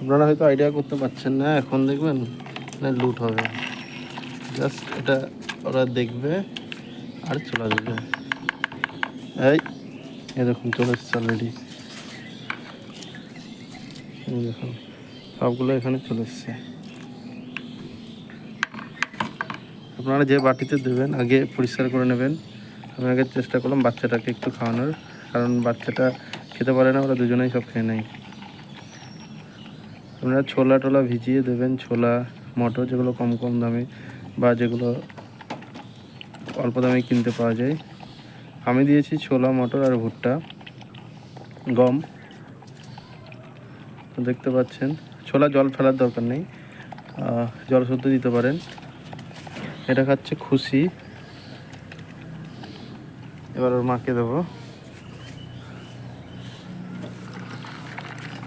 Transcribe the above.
আপনারা হয়তো আইডিয়া করতে পারছেন না, এখন দেখবেন না লুট হবে। জাস্ট এটা ওরা দেখবে আর চলে যাবে। এই দেখুন চলে এসছে অলরেডি, এই দেখুন সবগুলো এখানে চলে এসছে। আপনারা যে বাটিতে দেবেন আগে পরিষ্কার করে নেবেন। আমি আগে চেষ্টা করলাম বাচ্চাটাকে একটু খাওয়ানোর, কারণ বাচ্চাটা খেতে পারে না, ওরা দুজনেই সব খেয়ে নেয়। আপনারা ছোলা টোলা ভিজিয়ে দেবেন, ছোলা মটর যেগুলো কম কম দামে বা যেগুলো অল্প দামে কিনতে পাওয়া যায়। আমি দিয়েছি ছোলা মটর আর ভুট্টা, গম দেখতে পাচ্ছেন। ছোলা জল ফেলার দরকার নেই, জল শুদ্ধ দিতে পারেন। এটা খাচ্ছে খুশি, এবার ওর মাকে দেবো।